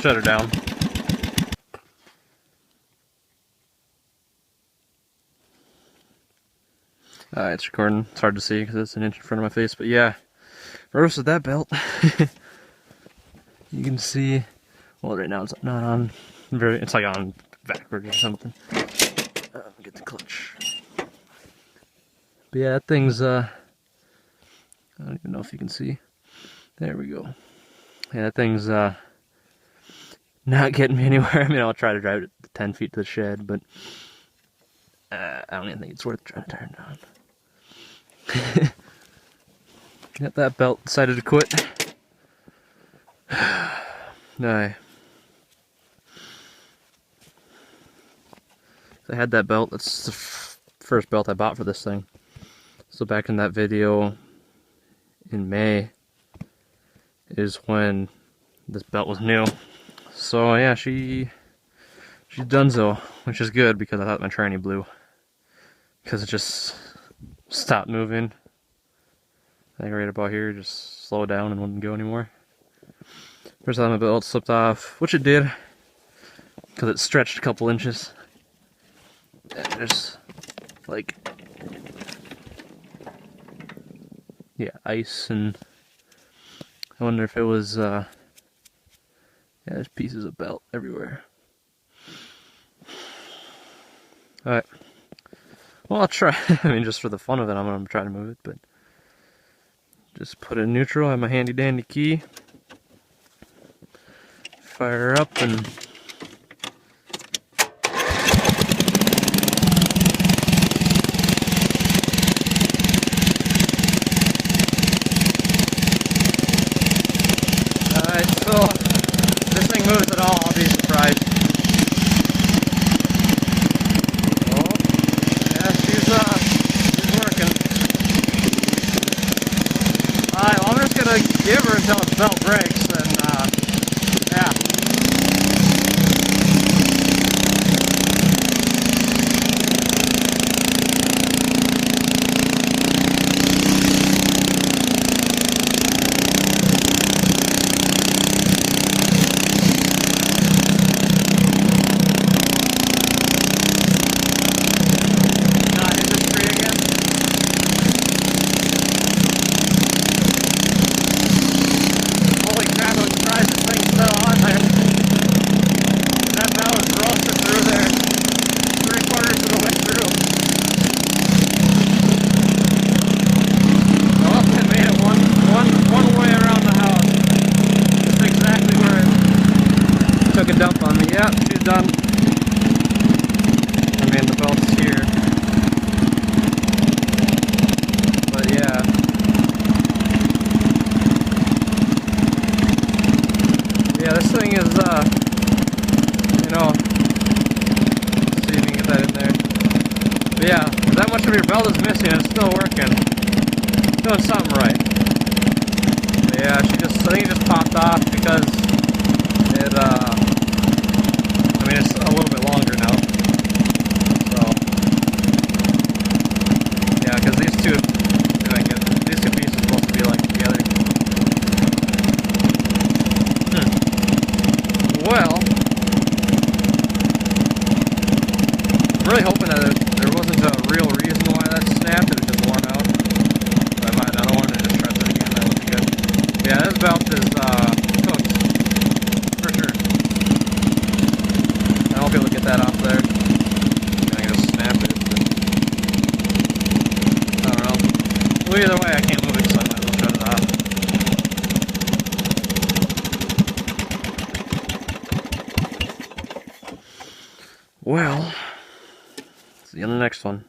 shut her down. It's recording. It's hard to see because it's an inch in front of my face, but yeah, regardless of that belt, you can see. Well, right now it's not on. It's like on backwards or something. Get the clutch. But yeah, that thing's. I don't even know if you can see. There we go. Yeah, that thing's not getting me anywhere. I mean, I'll try to drive it 10 feet to the shed, but I don't even think it's worth trying to turn down. Got that belt, decided to quit. I had that belt. That's the first belt I bought for this thing. So back in that video in May is when this belt was new. So yeah, she's donezo, which is good because I thought my tranny blew. Because it just stopped moving. I think right about here, just slowed down and wouldn't go anymore. First time my belt slipped off, which it did, because it stretched a couple inches. And there's like, yeah, ice, and I wonder if it was, yeah, there's pieces of belt everywhere. Alright. Well, I'll try. I mean, just for the fun of it, I'm going to try to move it, but just put it in neutral. I have my handy dandy key. Fire her up and alright, so if this thing moves at all, I'll be surprised. She's working. Alright, well, I'm just gonna give her until the belt breaks, and yeah. Took a dump on me. Yeah, she's done. I mean, the belt's here. But yeah. Yeah, this thing is, you know, let's see if you can get that in there. But yeah, if that much of your belt is missing, it's still working. Doing something right. But yeah, I think it just popped off because it, I mean, it's a little bit longer now. So, yeah, because these two pieces are supposed to be like together. Well, I'm really hoping that there wasn't a real reason why that snapped. It was just worn out. But I don't want to just try that again. That would be good. But yeah, this belt is cooked. For sure. I won't be able to get that off there. I can just snap it. But I don't know. Well, either way, I can't move it, so I might as well shut it off. Well, see you on the next one.